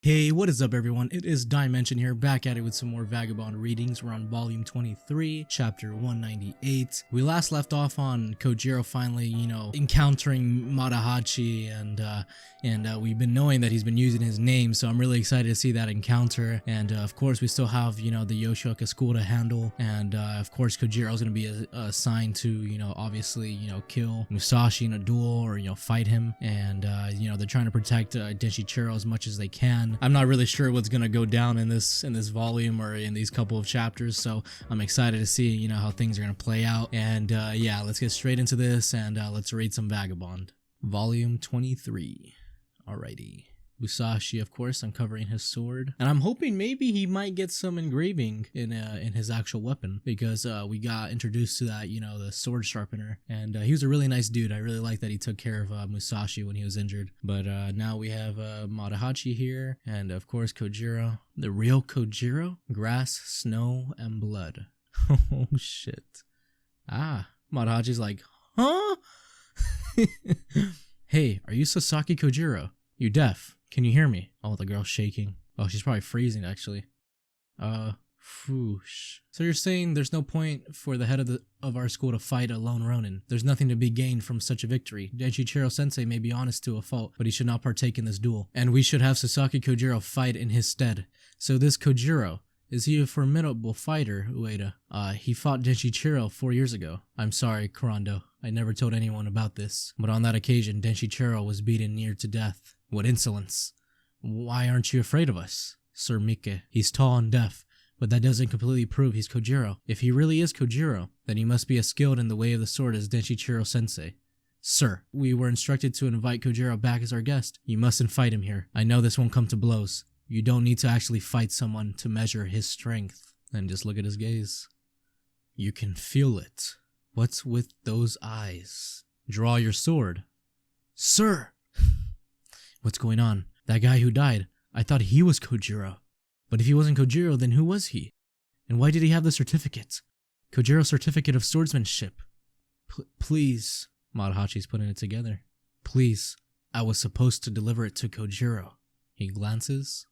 Hey, what is up everyone? It is Dymension here, back at it with some more Vagabond readings. We're on volume 23, chapter 198. We last left off on Kojiro finally, encountering Matahachi and we've been knowing that he's been using his name, so I'm really excited to see that encounter. And of course we still have, the Yoshioka school to handle, and of course Kojiro's going to be assigned to, obviously, kill Musashi in a duel or, fight him. And, they're trying to protect Denshichiro as much as they can. I'm not really sure what's gonna go down in this volume or in these couple of chapters, so I'm excited to see how things are gonna play out. And yeah, let's get straight into this and let's read some Vagabond. Volume 23. Alrighty. Musashi, of course, uncovering his sword, and I'm hoping maybe he might get some engraving in his actual weapon, because we got introduced to that, the sword sharpener, and he was a really nice dude. I really like that he took care of Musashi when he was injured. But now we have Matahachi here, and of course Kojiro, the real Kojiro, grass, snow, and blood. Oh shit. Matahachi's like, huh? Hey, are you Sasaki Kojiro? You deaf? Can you hear me? Oh, the girl's shaking. Oh, she's probably freezing, actually. Whoosh. So you're saying there's no point for the head of our school to fight a lone ronin? There's nothing to be gained from such a victory. Denshichiro-sensei may be honest to a fault, but he should not partake in this duel. And we should have Sasaki Kojiro fight in his stead. So this Kojiro, is he a formidable fighter, Ueda? He fought Denshichiro 4 years ago. I'm sorry, Kurando. I never told anyone about this. But on that occasion, Denshichiro was beaten near to death. What insolence. Why aren't you afraid of us? Sir Mike, he's tall and deaf, but that doesn't completely prove he's Kojiro. If he really is Kojiro, then he must be as skilled in the way of the sword as Denshichiro-sensei. Sir, we were instructed to invite Kojiro back as our guest. You mustn't fight him here. I know this won't come to blows. You don't need to actually fight someone to measure his strength. And just look at his gaze. You can feel it. What's with those eyes? Draw your sword. Sir! What's going on? That guy who died, I thought he was Kojiro. But if he wasn't Kojiro, then who was he? And why did he have the certificate? Kojiro's certificate of swordsmanship. Please. Matahachi's putting it together. Please. I was supposed to deliver it to Kojiro. He glances.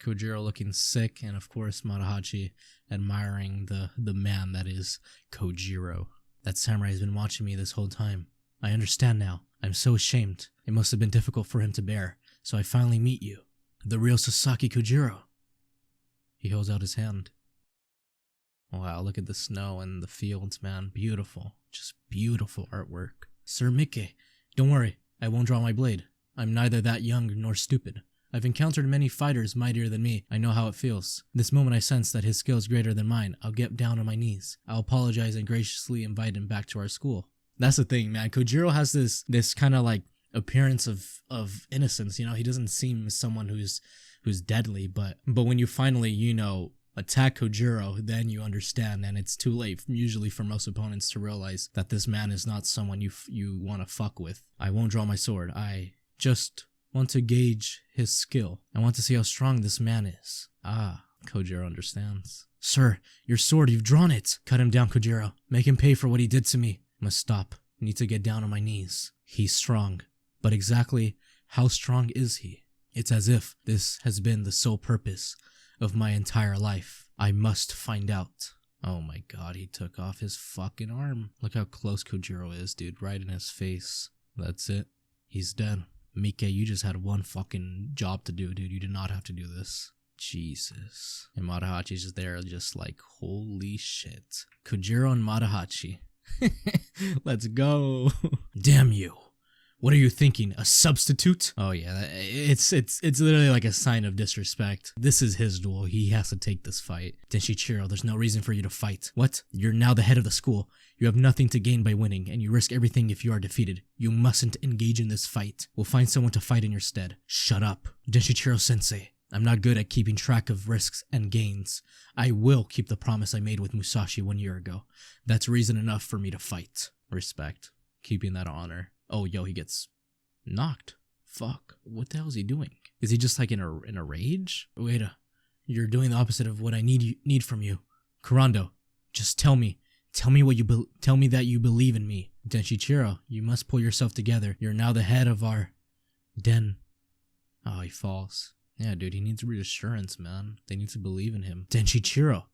Kojiro looking sick, and of course Matahachi admiring the man that is Kojiro. That samurai has been watching me this whole time. I understand now. I'm so ashamed. It must have been difficult for him to bear, so I finally meet you. The real Sasaki Kojiro. He holds out his hand. Wow, look at the snow and the fields, man. Beautiful. Just beautiful artwork. Sir Mike, don't worry. I won't draw my blade. I'm neither that young nor stupid. I've encountered many fighters mightier than me. I know how it feels. This moment I sense that his skill is greater than mine. I'll get down on my knees. I'll apologize and graciously invite him back to our school. That's the thing, man. Kojiro has this kind of like appearance of innocence. He doesn't seem someone who's deadly, but when you finally, attack Kojiro, then you understand, and it's too late usually for most opponents to realize that this man is not someone you want to fuck with. I won't draw my sword. I just want to gauge his skill. I want to see how strong this man is. Kojiro understands. Sir, your sword, you've drawn it. Cut him down, Kojiro. Make him pay for what he did to me. Must stop. Need to get down on my knees. He's strong. But exactly how strong is he? It's as if this has been the sole purpose of my entire life. I must find out. Oh my god, he took off his fucking arm. Look how close Kojiro is, dude. Right in his face. That's it. He's dead. Mike, you just had one fucking job to do, dude. You did not have to do this. Jesus. And Matahachi's just there, just like, holy shit. Kojiro and Matahachi. Let's go. Damn you. What are you thinking? A substitute? Oh yeah, it's literally like a sign of disrespect. This is his duel. He has to take this fight. Denshichiro, there's no reason for you to fight. What? You're now the head of the school. You have nothing to gain by winning, and you risk everything if you are defeated. You mustn't engage in this fight. We'll find someone to fight in your stead. Shut up. Denshichiro-sensei. I'm not good at keeping track of risks and gains. I will keep the promise I made with Musashi 1 year ago. That's reason enough for me to fight. Respect. Keeping that honor. Oh, yo, he gets knocked. Fuck. What the hell is he doing? Is he just like in a rage? Wait, you're doing the opposite of what I need from you. Kurando, just tell me. Tell me that you believe in me. Denshichiro, you must pull yourself together. You're now the head of our den. Oh, he falls. Yeah, dude, he needs reassurance, man. They need to believe in him. Denshichiro,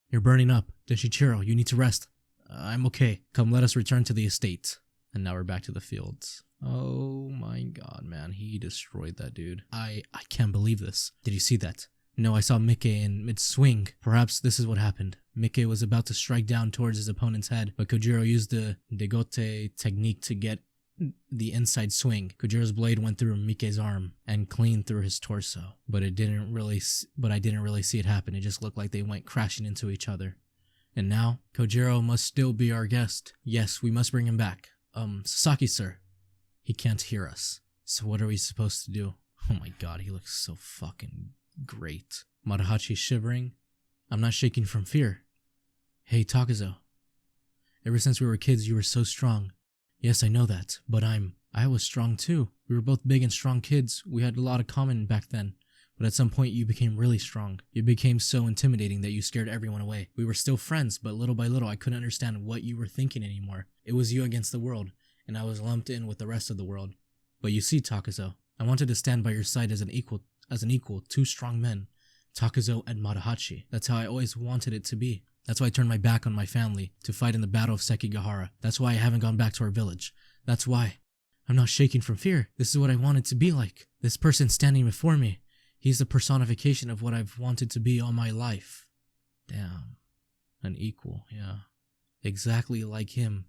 you're burning up. Denshichiro, you need to rest. I'm okay. Come, let us return to the estate. And now we're back to the fields. Oh my god, man. He destroyed that dude. I can't believe this. Did you see that? No, I saw Mikke in mid-swing. Perhaps this is what happened. Mikke was about to strike down towards his opponent's head, but Kojiro used the Degote technique to get the inside swing. Kojiro's blade went through Mikke's arm and clean through his torso, but I didn't really see it happen. It just looked like they went crashing into each other. And now, Kojiro must still be our guest. Yes, we must bring him back. Sasaki, sir. He can't hear us. So what are we supposed to do? Oh my god, he looks so fucking great. Matahachi shivering. I'm not shaking from fear. Hey, Takazo. Ever since we were kids, you were so strong. Yes, I know that, but I was strong too. We were both big and strong kids. We had a lot in common back then. But at some point, you became really strong. You became so intimidating that you scared everyone away. We were still friends, but little by little, I couldn't understand what you were thinking anymore. It was you against the world, and I was lumped in with the rest of the world. But you see, Takazo, I wanted to stand by your side as an equal, two strong men, Takazo and Matahachi. That's how I always wanted it to be. That's why I turned my back on my family to fight in the Battle of Sekigahara. That's why I haven't gone back to our village. That's why. I'm not shaking from fear. This is what I wanted to be like. This person standing before me. He's the personification of what I've wanted to be all my life. Damn. An equal, yeah. Exactly like him.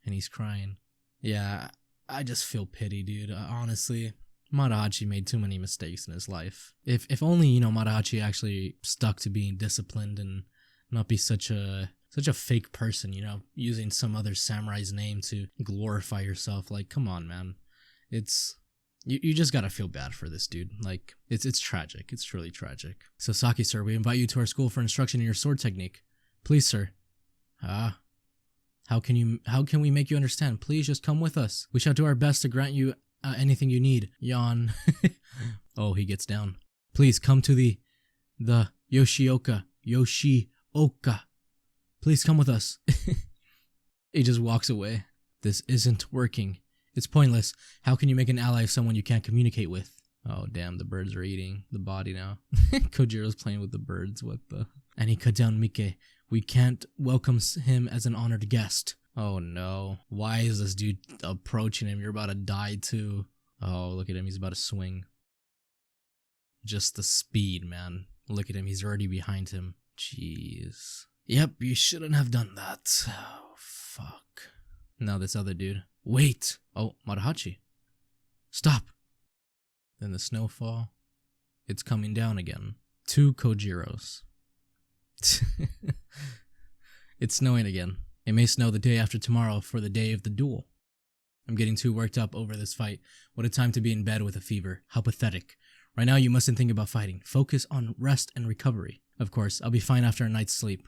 And he's crying. Yeah, I just feel pity, dude. Honestly, Matahachi made too many mistakes in his life. If only, Matahachi actually stuck to being disciplined and not be such a fake person, using some other samurai's name to glorify yourself. Like, come on, man. You just gotta feel bad for this dude. Like, it's tragic. It's truly tragic. Sasaki, sir, we invite you to our school for instruction in your sword technique. Please, sir. How can we make you understand? Please just come with us. We shall do our best to grant you anything you need. Yawn. Oh, he gets down. Please come to the Yoshioka. Please come with us. He just walks away. This isn't working. It's pointless. How can you make an ally of someone you can't communicate with? Oh, damn, the birds are eating the body now. Kojiro's playing with the birds, what the... And he cut down Mikke. We can't welcome him as an honored guest. Oh, no. Why is this dude approaching him? You're about to die, too. Oh, look at him. He's about to swing. Just the speed, man. Look at him. He's already behind him. Jeez. Yep, you shouldn't have done that. Oh, fuck. Now this other dude. Wait! Oh, Matahachi. Stop! Then the snowfall. It's coming down again. 2 Kojiros. It's snowing again. It may snow the day after tomorrow for the day of the duel. I'm getting too worked up over this fight. What a time to be in bed with a fever. How pathetic. Right now you mustn't think about fighting. Focus on rest and recovery. Of course, I'll be fine after a night's sleep.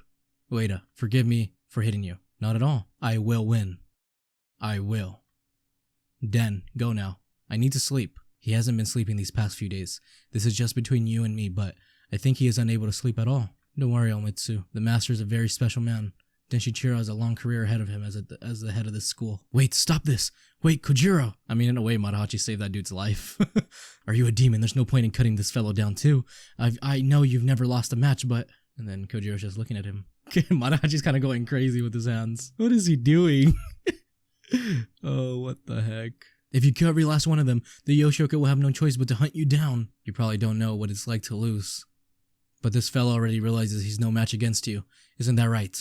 Ueda, forgive me for hitting you. Not at all. I will win. I will. Den, go now. I need to sleep. He hasn't been sleeping these past few days. This is just between you and me, but I think he is unable to sleep at all. Don't worry, Omitsu. The master is a very special man. Denshichiro has a long career ahead of him as the head of this school. Wait, stop this! Wait, Kojiro! I mean, in a way, Matahachi saved that dude's life. Are you a demon? There's no point in cutting this fellow down too. I know you've never lost a match, but... And then Kojiro's just looking at him. Matahachi's kind of going crazy with his hands. What is he doing? Oh, what the heck. If you kill every last one of them, the Yoshioka will have no choice but to hunt you down. You probably don't know what it's like to lose. But this fellow already realizes he's no match against you. Isn't that right?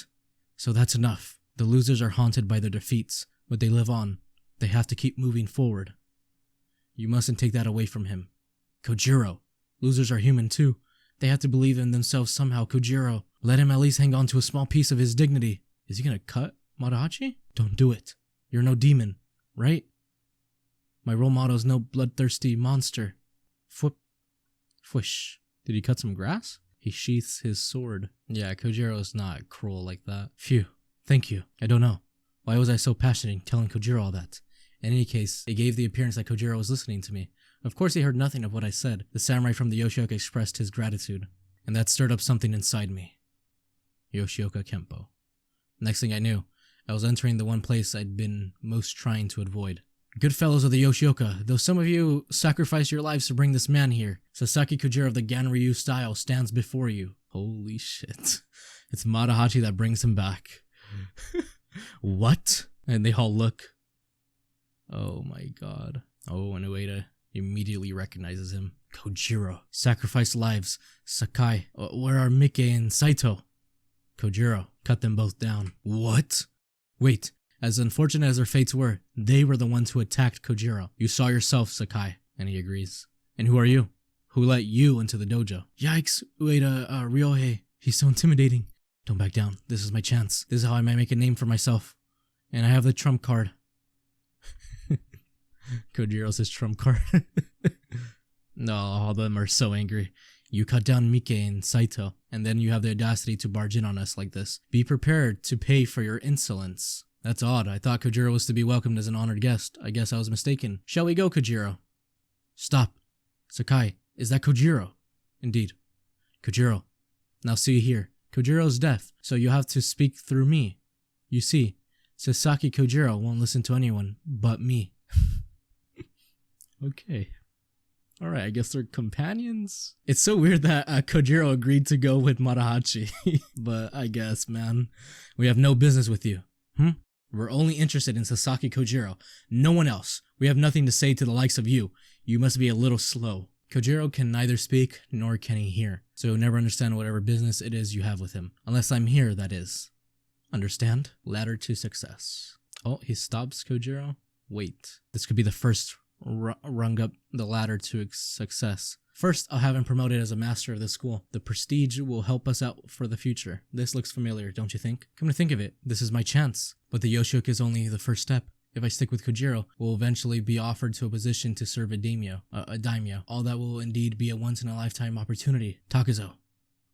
So that's enough. The losers are haunted by their defeats, but they live on. They have to keep moving forward. You mustn't take that away from him. Kojiro. Losers are human too. They have to believe in themselves somehow. Kojiro. Let him at least hang on to a small piece of his dignity. Is he gonna cut Matahachi? Don't do it. You're no demon, right? My role model is no bloodthirsty monster. Fwish. Did he cut some grass? He sheaths his sword. Yeah, Kojiro is not cruel like that. Phew. Thank you. I don't know. Why was I so passionate in telling Kojiro all that? In any case, it gave the appearance that Kojiro was listening to me. Of course he heard nothing of what I said. The samurai from the Yoshioka expressed his gratitude. And that stirred up something inside me. Yoshioka Kempo. Next thing I knew, I was entering the one place I'd been most trying to avoid. Good fellows of the Yoshioka, though some of you sacrificed your lives to bring this man here, Sasaki Kojiro of the Ganryu style stands before you. Holy shit. It's Matahachi that brings him back. What? And they all look. Oh my god. Oh, and Ueda immediately recognizes him. Kojiro. Sacrificed lives. Sakai. Where are Mike and Saito? Kojiro. Cut them both down. What? Wait. As unfortunate as their fates were, they were the ones who attacked Kojiro. You saw yourself, Sakai. And he agrees. And who are you? Who let you into the dojo? Yikes, Ueda, Ryohei. He's so intimidating. Don't back down. This is my chance. This is how I might make a name for myself. And I have the trump card. Kojiro's his trump card. No, all of them are so angry. You cut down Mike and Saito, and then you have the audacity to barge in on us like this. Be prepared to pay for your insolence. That's odd. I thought Kojiro was to be welcomed as an honored guest. I guess I was mistaken. Shall we go, Kojiro? Stop. Sakai, is that Kojiro? Indeed. Kojiro. Now see here. Kojiro's deaf, so you have to speak through me. You see, Sasaki Kojiro won't listen to anyone but me. Okay. Alright, I guess they're companions? It's so weird that Kojiro agreed to go with Matahachi. But I guess, man. We have no business with you. We're only interested in Sasaki Kojiro. No one else. We have nothing to say to the likes of you. You must be a little slow. Kojiro can neither speak nor can he hear. So he'll never understand whatever business it is you have with him. Unless I'm here, that is. Understand? Ladder to success. Oh, he stops Kojiro? Wait. This could be the first rung up the ladder to success. First, I'll have him promoted as a master of the school. The prestige will help us out for the future. This looks familiar, don't you think? Come to think of it, this is my chance. But the Yoshioka is only the first step. If I stick with Kojiro, we'll eventually be offered to a position to serve a daimyo. All that will indeed be a once-in-a-lifetime opportunity. Takuzo,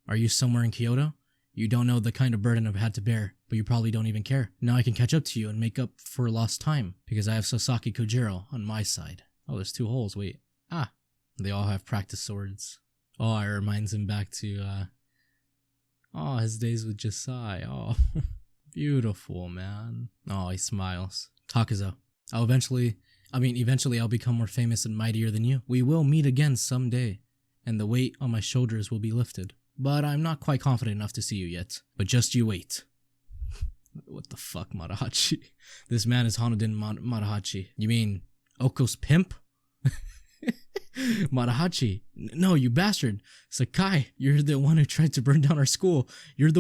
are you somewhere in Kyoto? You don't know the kind of burden I've had to bear, but you probably don't even care. Now I can catch up to you and make up for lost time, because I have Sasaki Kojiro on my side. Oh, there's 2 holes, wait. Ah, they all have practice swords. Oh, it reminds him back to, his days with Jisai. Oh, beautiful, man. Oh, he smiles. Takuzo, eventually I'll become more famous and mightier than you. We will meet again someday, and the weight on my shoulders will be lifted. But I'm not quite confident enough to see you yet. But just you wait. What the fuck, Matahachi? This man is Hanuden Matahachi. You mean Oko's pimp? Matahachi, no, you bastard. Sakai, you're the one who tried to burn down our school. You're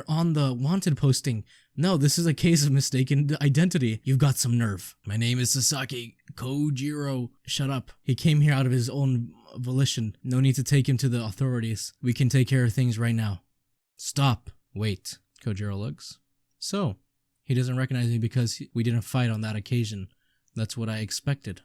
on the wanted posting. No, this is a case of mistaken identity. You've got some nerve. My name is Sasaki Kojiro. Shut up. He came here out of his own volition. No need to take him to the authorities. We can take care of things right now. Stop. Wait. Kojiro looks. So, he doesn't recognize me because we didn't fight on that occasion. That's what I expected.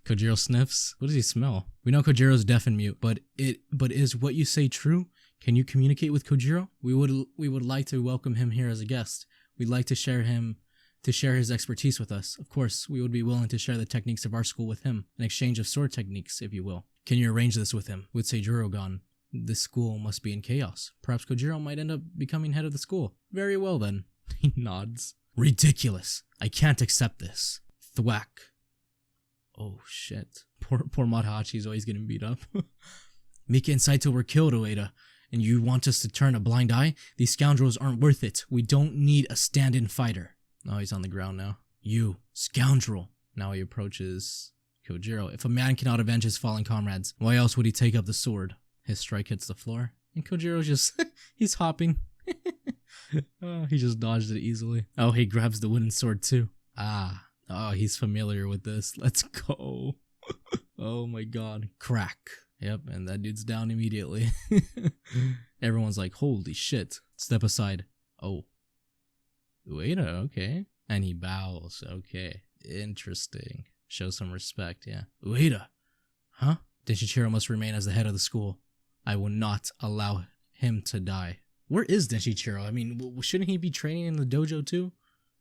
Kojiro sniffs. What does he smell? We know Kojiro's deaf and mute, but is what you say true? Can you communicate with Kojiro? We would like to welcome him here as a guest. We'd like to share his expertise with us. Of course, we would be willing to share the techniques of our school with him, an exchange of sword techniques, if you will. Can you arrange this with him? With Seijuro gone, this school must be in chaos. Perhaps Kojiro might end up becoming head of the school. Very well then. He nods. Ridiculous. I can't accept this. Thwack. Oh shit. Poor Matahachi's always getting beat up. Mika and Saito were killed, Ueda. And you want us to turn a blind eye? These scoundrels aren't worth it. We don't need a stand-in fighter. Oh, he's on the ground now. You, scoundrel. Now he approaches Kojiro. If a man cannot avenge his fallen comrades, why else would he take up the sword? His strike hits the floor. And Kojiro's just, he's hopping. Oh, he just dodged it easily. Oh, he grabs the wooden sword too. Ah. Oh, he's familiar with this. Let's go. Oh my god. Crack. Yep, and that dude's down immediately. Everyone's like, holy shit. Step aside. Oh. Ueda, okay. And he bows. Okay. Interesting. Show some respect, yeah. Ueda. Huh? Denshichiro must remain as the head of the school. I will not allow him to die. Where is Denshichiro? I mean, shouldn't he be training in the dojo too?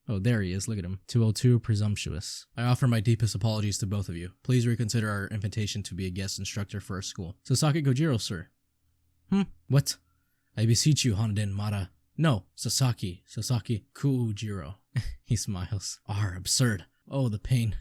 Oh, there he is. Look at him. 202, presumptuous. I offer my deepest apologies to both of you. Please reconsider our invitation to be a guest instructor for our school. Sasaki Kojiro, sir. What? I beseech you, Hanuden Mata. No, Sasaki Kojiro. He smiles. Absurd. Oh, the pain.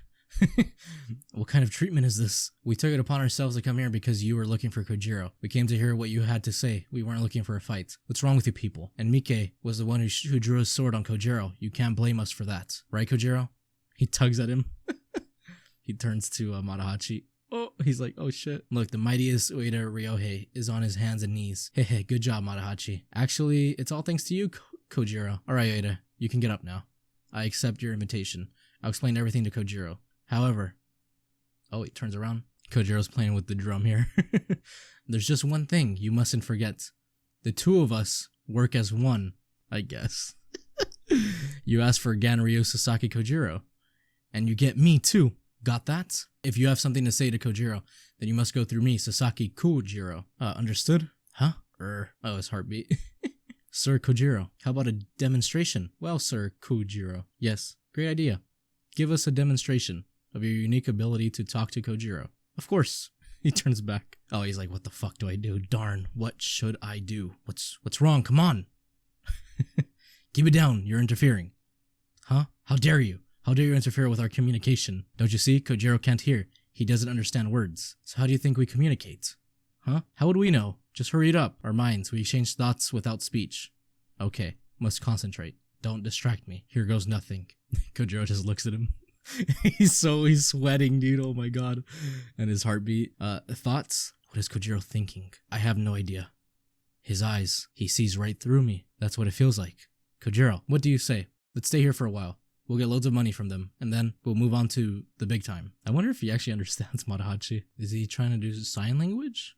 What kind of treatment is this? We took it upon ourselves to come here because you were looking for Kojiro. We came to hear what you had to say. We weren't looking for a fight. What's wrong with you people? And Mike was the one who drew his sword on Kojiro. You can't blame us for that. Right, Kojiro? He tugs at him. He turns to Matahachi. Oh, he's like, oh shit. Look, the mightiest Ueda Ryohei is on his hands and knees. Hey, good job, Matahachi. Actually, it's all thanks to you, Kojiro. Alright, Ueda, you can get up now. I accept your invitation. I'll explain everything to Kojiro. However... Oh, he turns around. Kojiro's playing with the drum here. There's just one thing you mustn't forget. The two of us work as one, I guess. You asked for Ganryu Sasaki Kojiro. And you get me too. Got that? If you have something to say to Kojiro, then you must go through me, Sasaki Kojiro. Understood? Huh? Oh, his heartbeat. Sir Kojiro, how about a demonstration? Well, Sir Kojiro. Yes, great idea. Give us a demonstration of your unique ability to talk to Kojiro. Of course. He turns back. Oh, he's like, what the fuck do I do? Darn, what should I do? What's wrong? Come on. Keep it down. You're interfering. Huh? How dare you? How dare you interfere with our communication? Don't you see? Kojiro can't hear. He doesn't understand words. So how do you think we communicate? Huh? How would we know? Just hurry it up. Our minds, we exchange thoughts without speech. Okay, must concentrate. Don't distract me. Here goes nothing. Kojiro just looks at him. He's sweating, dude. Oh my god. And his heartbeat. Thoughts? What is Kojiro thinking? I have no idea. His eyes. He sees right through me. That's what it feels like. Kojiro, what do you say? Let's stay here for a while. We'll get loads of money from them, and then we'll move on to the big time. I wonder if he actually understands Matahachi. Is he trying to do sign language?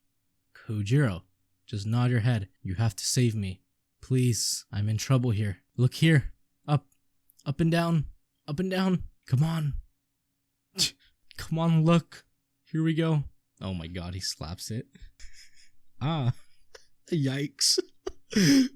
Kojiro, just nod your head. You have to save me. Please, I'm in trouble here. Look here. Up and down. Up and down. Come on. Come on, look. Here we go. Oh my god, he slaps it. Yikes.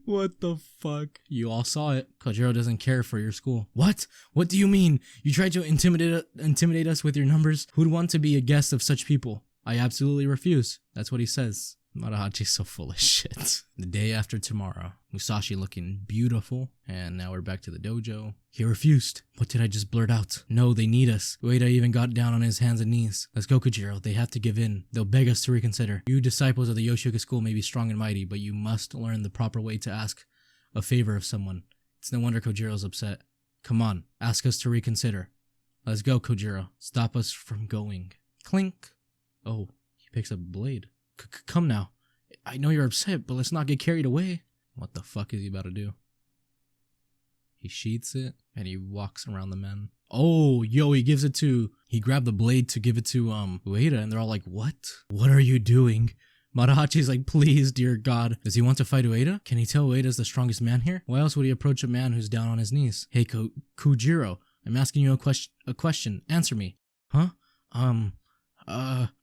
What the fuck? You all saw it. Kojiro doesn't care for your school. What? What do you mean? You tried to intimidate us with your numbers? Who'd want to be a guest of such people? I absolutely refuse. That's what he says. Matahachi's so full of shit. The day after tomorrow. Musashi looking beautiful. And now we're back to the dojo. He refused. What did I just blurt out? No, they need us. Ueda even got down on his hands and knees. Let's go, Kojiro. They have to give in. They'll beg us to reconsider. You disciples of the Yoshioka school may be strong and mighty, but you must learn the proper way to ask a favor of someone. It's no wonder Kojiro's upset. Come on, ask us to reconsider. Let's go, Kojiro. Stop us from going. Clink. Oh, he picks up a blade. Come now. I know you're upset, but let's not get carried away. What the fuck is he about to do? He sheaths it, and he walks around the men. Oh, yo, he grabbed the blade to give it to, Ueda, and they're all like, what? What are you doing? Matahachi's like, please, dear God. Does he want to fight Ueda? Can he tell Ueda's the strongest man here? Why else would he approach a man who's down on his knees? Hey, Kojiro, I'm asking you a question. Answer me. Huh?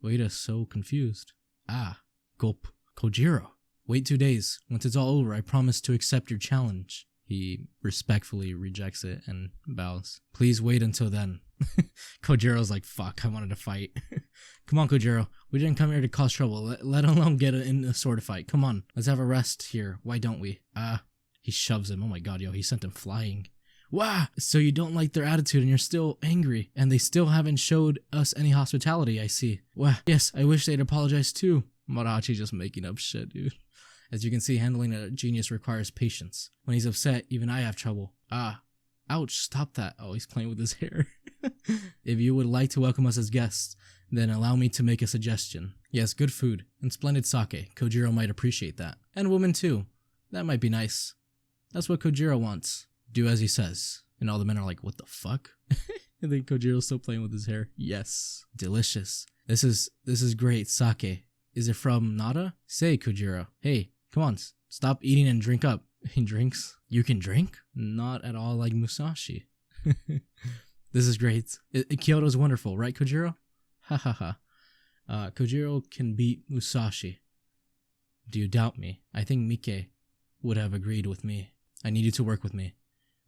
Ueda's so confused. Gulp. Kojiro. Wait 2 days. Once it's all over, I promise to accept your challenge. He respectfully rejects it and bows. Please wait until then. Kojiro's like, fuck, I wanted to fight. Come on, Kojiro. We didn't come here to cause trouble, let alone get in a sword fight. Come on, let's have a rest here. Why don't we? He shoves him. Oh my god, yo, he sent him flying. Wow, so you don't like their attitude and you're still angry, and they still haven't showed us any hospitality, I see. Wow, yes, I wish they'd apologize too. Matahachi just making up shit, dude. As you can see, handling a genius requires patience. When he's upset, even I have trouble. Ouch, stop that. Oh, he's playing with his hair. If you would like to welcome us as guests, then allow me to make a suggestion. Yes, good food and splendid sake. Kojiro might appreciate that. And women too. That might be nice. That's what Kojiro wants. Do as he says. And all the men are like, what the fuck? And then Kojiro's still playing with his hair. Yes. Delicious. This is great sake. Is it from Nada? Say, Kojiro. Hey, come on, stop eating and drink up. He drinks. You can drink? Not at all like Musashi. This is great. Kyoto's wonderful, right, Kojiro? Ha ha ha. Kojiro can beat Musashi. Do you doubt me? I think Mike would have agreed with me. I need you to work with me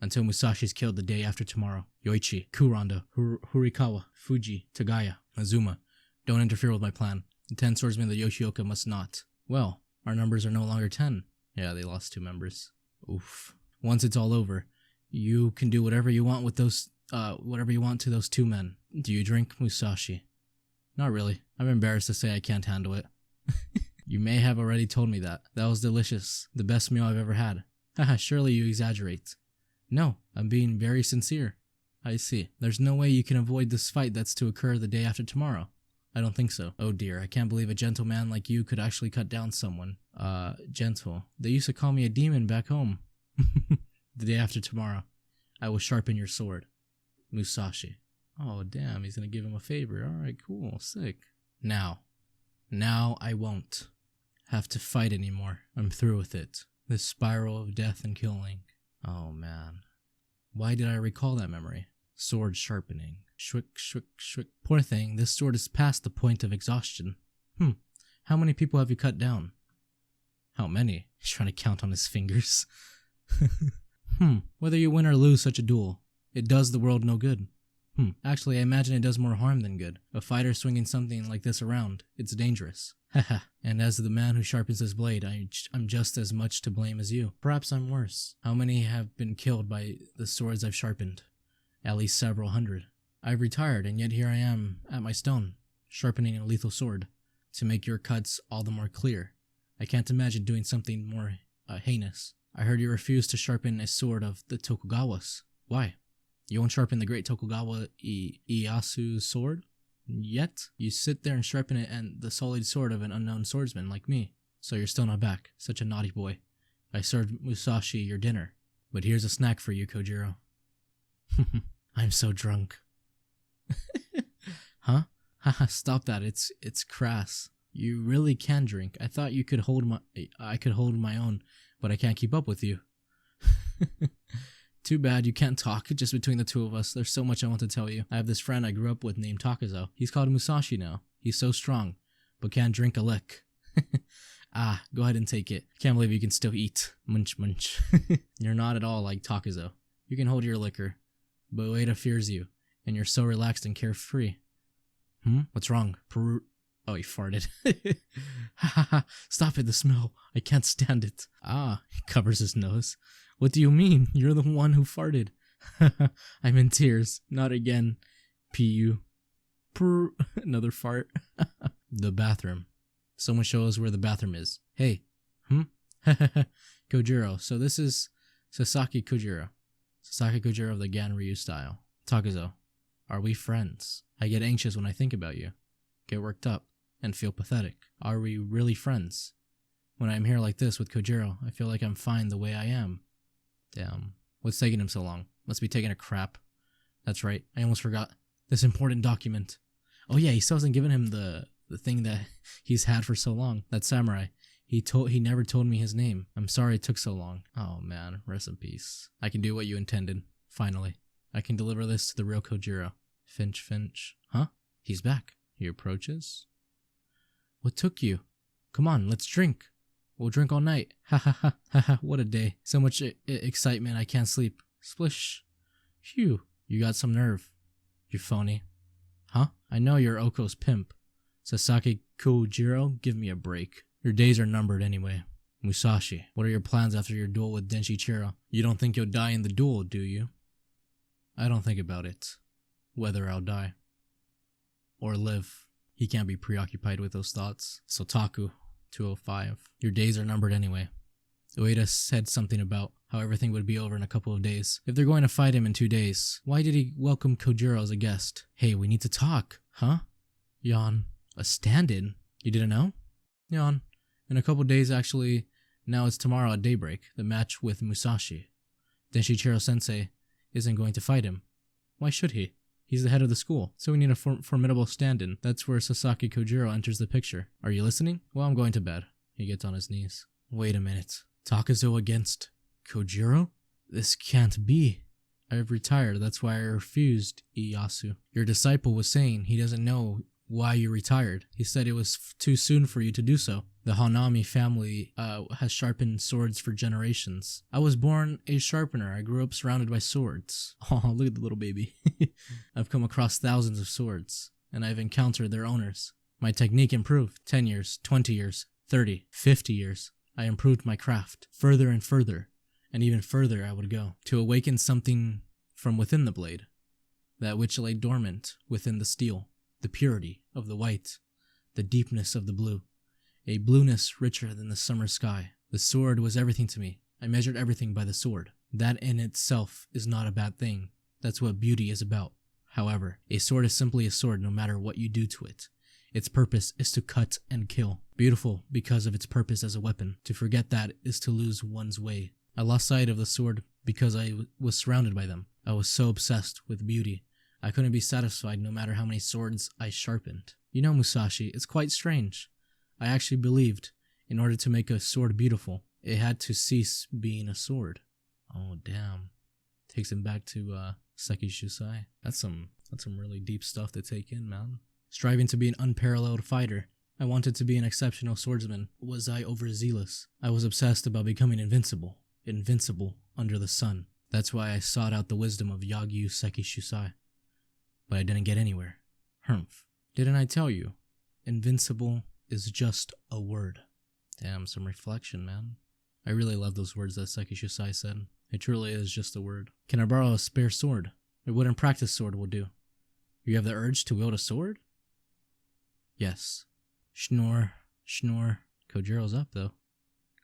until Musashi's killed the day after tomorrow. Yoichi, Kuranda, Hurikawa, Fuji, Tagaya, Azuma. Don't interfere with my plan. The 10 swordsmen of the Yoshioka must not. Well, our numbers are no longer 10. Yeah, they lost 2 members. Oof. Once it's all over, you can do whatever you want with those whatever you want to those 2 men. Do you drink Musashi? Not really. I'm embarrassed to say I can't handle it. You may have already told me that. That was delicious. The best meal I've ever had. Haha, surely you exaggerate. No, I'm being very sincere. I see. There's no way you can avoid this fight that's to occur the day after tomorrow. I don't think so. Oh dear, I can't believe a gentleman like you could actually cut down someone. Gentle. They used to call me a demon back home. The day after tomorrow, I will sharpen your sword. Musashi. Oh damn, he's gonna give him a favor. Alright, cool, sick. Now I won't have to fight anymore. I'm through with it. This spiral of death and killing. Oh man. Why did I recall that memory? Sword sharpening. Shwick, shwick, shwick. Poor thing, this sword is past the point of exhaustion. How many people have you cut down? How many? He's trying to count on his fingers. Whether you win or lose such a duel, it does the world no good. Actually, I imagine it does more harm than good. A fighter swinging something like this around, it's dangerous. Haha. And as the man who sharpens his blade, I'm just as much to blame as you. Perhaps I'm worse. How many have been killed by the swords I've sharpened? At least several hundred. I've retired, and yet here I am, at my stone, sharpening a lethal sword, to make your cuts all the more clear. I can't imagine doing something more heinous. I heard you refuse to sharpen a sword of the Tokugawas. Why? You won't sharpen the great Tokugawa Ieyasu's sword? Yet? You sit there and sharpen it and the solid sword of an unknown swordsman like me. So you're still not back. Such a naughty boy. I served Musashi your dinner. But here's a snack for you, Kojiro. I'm so drunk. Huh? Haha, stop that. It's crass. You really can drink. I thought I could hold my own, but I can't keep up with you. Too bad you can't talk just between the two of us. There's so much I want to tell you. I have this friend I grew up with named Takazo. He's called Musashi now. He's so strong, but can't drink a lick. Go ahead and take it. Can't believe you can still eat. Munch munch. You're not at all like Takazo. You can hold your liquor, but Ueda fears you, and you're so relaxed and carefree. What's wrong? Oh, he farted. Stop it, the smell. I can't stand it. He covers his nose. What do you mean? You're the one who farted. I'm in tears. Not again. P.U. Another fart. The bathroom. Someone show us where the bathroom is. Hey. Kojiro. So this is Sasaki Kojiro. Sasaki Kojiro of the Ganryu style. Takazo. Are we friends? I get anxious when I think about you. Get worked up. And feel pathetic. Are we really friends? When I'm here like this with Kojiro, I feel like I'm fine the way I am. Damn. What's taking him so long? Must be taking a crap. That's right. I almost forgot. This important document. Oh yeah, he still hasn't given him the thing that he's had for so long. That samurai. He never told me his name. I'm sorry it took so long. Oh man, rest in peace. I can do what you intended. Finally. I can deliver this to the real Kojiro. Finch. Huh? He's back. He approaches. What took you? Come on, let's drink. We'll drink all night. Ha ha ha ha ha. What a day. So much excitement I can't sleep. Splish. Phew. You got some nerve. You phony. Huh? I know you're Oko's pimp. Sasaki Kojiro, give me a break. Your days are numbered anyway. Musashi, what are your plans after your duel with Denshichiro? You don't think you'll die in the duel, do you? I don't think about it. Whether I'll die. Or live. He can't be preoccupied with those thoughts. Sotaku, 205. Your days are numbered anyway. Ueda said something about how everything would be over in a couple of days. If they're going to fight him in 2 days, why did he welcome Kojiro as a guest? Hey, we need to talk. Huh? Yawn. A stand-in? You didn't know? Yawn. In a couple of days, actually, now it's tomorrow at daybreak, the match with Musashi. Denshichiro sensei isn't going to fight him. Why should he? He's the head of the school, so we need a formidable stand-in. That's where Sasaki Kojiro enters the picture. Are you listening? Well, I'm going to bed. He gets on his knees. Wait a minute. Takazo against Kojiro? This can't be. I've retired, that's why I refused, Ieyasu. Your disciple was saying he doesn't know why you retired. He said it was too soon for you to do so. The Hanami family has sharpened swords for generations. I was born a sharpener. I grew up surrounded by swords. Oh, look at the little baby. I've come across thousands of swords, and I've encountered their owners. My technique improved. 10 years, 20 years, 30, 50 years. I improved my craft. Further and further, and even further I would go, to awaken something from within the blade. that which lay dormant within the steel, the purity of the white, the deepness of the blue, a blueness richer than the summer sky. The sword was everything to me. I measured everything by the sword. That in itself is not a bad thing. That's what beauty is about. However, a sword is simply a sword no matter what you do to it. Its purpose is to cut and kill. Beautiful because of its purpose as a weapon. To forget that is to lose one's way. I lost sight of the sword because I was surrounded by them. I was so obsessed with beauty. I couldn't be satisfied no matter how many swords I sharpened. You know, Musashi, it's quite strange. I actually believed, in order to make a sword beautiful, it had to cease being a sword. Oh, damn. Takes him back to Seki Shusai. That's some really deep stuff to take in, man. Striving to be an unparalleled fighter, I wanted to be an exceptional swordsman. Was I overzealous? I was obsessed about becoming invincible. Invincible under the sun. That's why I sought out the wisdom of Yagyu Seki Shusai. But I didn't get anywhere. Humph. Didn't I tell you? Invincible is just a word. Damn, some reflection, man. I really love those words that Seki Shusai said. It truly is just a word. Can I borrow a spare sword? A wooden practice sword will do. You have the urge to wield a sword? Yes. Schnorr. Kojiro's up, though.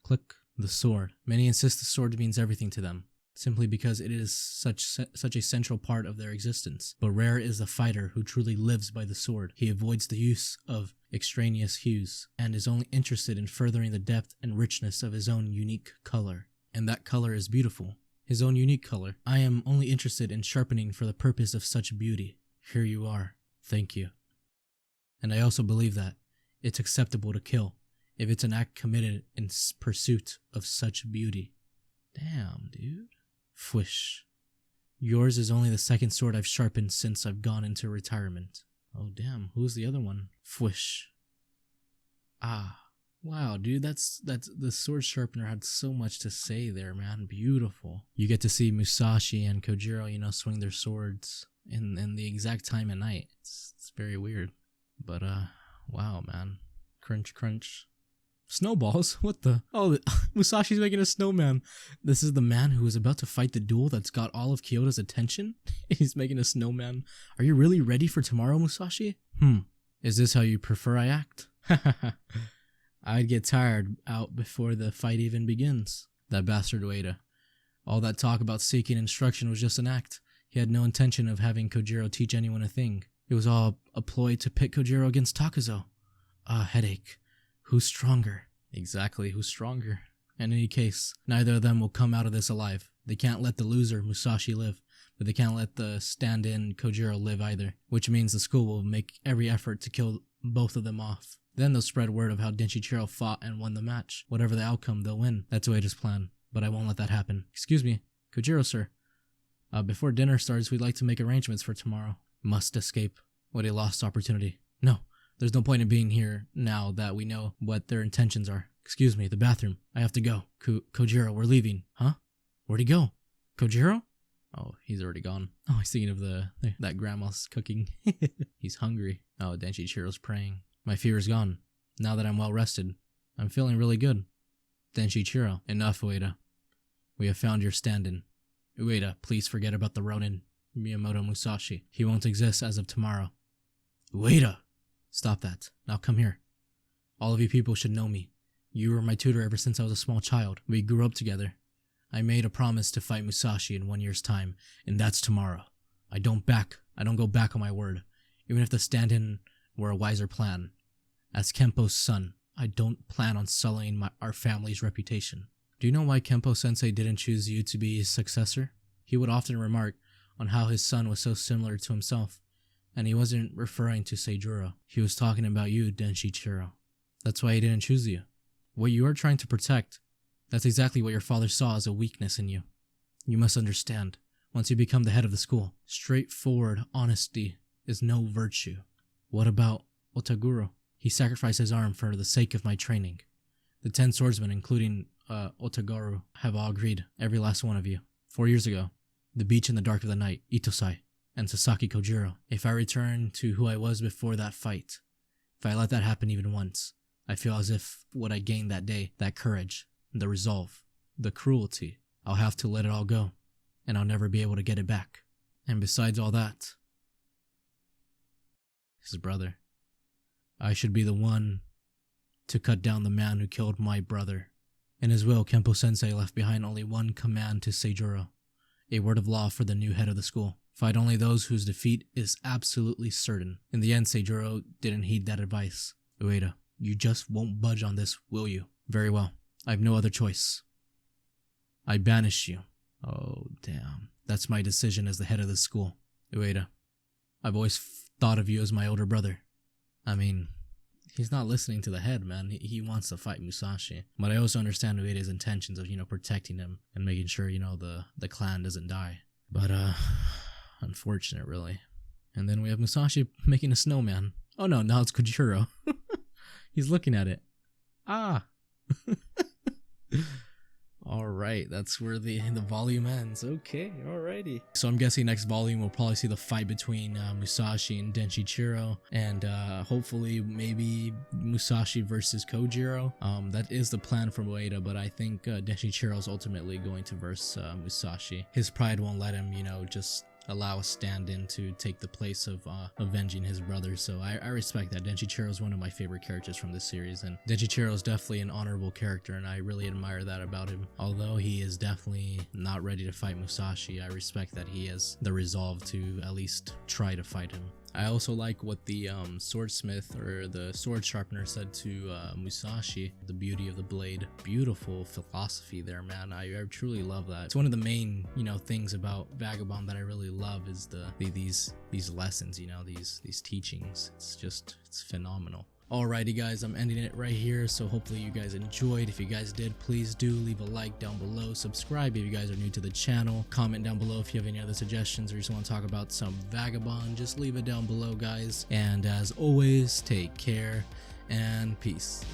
Click. The sword. Many insist the sword means everything to them, simply because it is such a central part of their existence. But rare is the fighter who truly lives by the sword. He avoids the use of extraneous hues, and is only interested in furthering the depth and richness of his own unique color. And that color is beautiful. His own unique color. I am only interested in sharpening for the purpose of such beauty. Here you are. Thank you. And I also believe that it's acceptable to kill if it's an act committed in pursuit of such beauty. Damn, dude. Fwish. Yours is only the second sword I've sharpened since I've gone into retirement. Oh, damn. Who's the other one? Fwish. Ah. Wow, dude, that's the sword sharpener had so much to say there, man. Beautiful. You get to see Musashi and Kojiro, swing their swords in the exact time of night. It's very weird. But, wow, man. Crunch, crunch. Snowballs? What the? Oh, Musashi's making a snowman. This is the man who is about to fight the duel that's got all of Kyoto's attention? He's making a snowman. Are you really ready for tomorrow, Musashi? Is this how you prefer I act? I'd get tired out before the fight even begins. That bastard Ueda. All that talk about seeking instruction was just an act. He had no intention of having Kojiro teach anyone a thing. It was all a ploy to pit Kojiro against Takazo. Ah, headache. Who's stronger? Exactly, who's stronger? In any case, neither of them will come out of this alive. They can't let the loser, Musashi, live, but they can't let the stand-in Kojiro live either, which means the school will make every effort to kill both of them off. Then they'll spread word of how Denshitaro fought and won the match. Whatever the outcome, they'll win. That's Ueda's plan, but I won't let that happen. Excuse me, Kojiro, sir. Before dinner starts, we'd like to make arrangements for tomorrow. Must escape. What a lost opportunity. No. There's no point in being here now that we know what their intentions are. Excuse me, the bathroom. I have to go. Kojiro, we're leaving. Huh? Where'd he go? Kojiro? Oh, he's already gone. Oh, he's thinking of that grandma's cooking. He's hungry. Oh, Denshichiro's praying. My fear is gone. Now that I'm well rested, I'm feeling really good. Denshichiro, enough, Ueda. We have found your stand-in. Ueda, please forget about the Ronin, Miyamoto Musashi. He won't exist as of tomorrow. Ueda! Stop that. Now come here. All of you people should know me. You were my tutor ever since I was a small child. We grew up together. I made a promise to fight Musashi in 1 year's time, and that's tomorrow. I don't go back on my word, even if the stand-in were a wiser plan. As Kempo's son, I don't plan on sullying our family's reputation. Do you know why Kempo-sensei didn't choose you to be his successor? He would often remark on how his son was so similar to himself. And he wasn't referring to Seijuro. He was talking about you, Denshichiro. That's why he didn't choose you. What you are trying to protect, that's exactly what your father saw as a weakness in you. You must understand, once you become the head of the school, straightforward honesty is no virtue. What about Otaguro? He sacrificed his arm for the sake of my training. The 10 swordsmen, including Otaguro, have all agreed, every last one of you. 4 years ago, the beach in the dark of the night, Itosai, and Sasaki Kojiro. If I return to who I was before that fight, if I let that happen even once, I feel as if what I gained that day, that courage, the resolve, the cruelty, I'll have to let it all go, and I'll never be able to get it back. And besides all that, his brother. I should be the one to cut down the man who killed my brother. In his will, Kempo-sensei left behind only one command to Seijuro, a word of law for the new head of the school. Fight only those whose defeat is absolutely certain. In the end, Seijuro didn't heed that advice. Ueda, you just won't budge on this, will you? Very well. I have no other choice. I banish you. Oh, damn. That's my decision as the head of the school. Ueda, I've always thought of you as my older brother. I mean, he's not listening to the head, man. He wants to fight Musashi. But I also understand Ueda's intentions of, protecting him and making sure, the clan doesn't die. But, unfortunate, really. And then we have Musashi making a snowman. Oh no, now it's Kojiro. He's looking at it. Ah! Alright, that's where the volume ends. Okay, alrighty. So I'm guessing next volume we'll probably see the fight between Musashi and Denshichiro, and hopefully maybe Musashi versus Kojiro. That is the plan from Ueda, but I think Denshichiro is ultimately going to verse Musashi. His pride won't let him, just allow a stand-in to take the place of avenging his brother, so I respect that. Denshichiro is one of my favorite characters from this series, and Denshichiro is definitely an honorable character, and I really admire that about him. Although he is definitely not ready to fight Musashi, I respect that he has the resolve to at least try to fight him. I also like what the swordsmith or the sword sharpener said to Musashi, the beauty of the blade. Beautiful philosophy there, man. I truly love that. It's one of the main, things about Vagabond that I really love is these lessons, these teachings. It's phenomenal. Alrighty guys, I'm ending it right here, so hopefully you guys enjoyed. If you guys did, please do leave a like down below, subscribe if you guys are new to the channel, comment down below if you have any other suggestions or you just want to talk about some Vagabond, just leave it down below guys, and as always, take care and peace.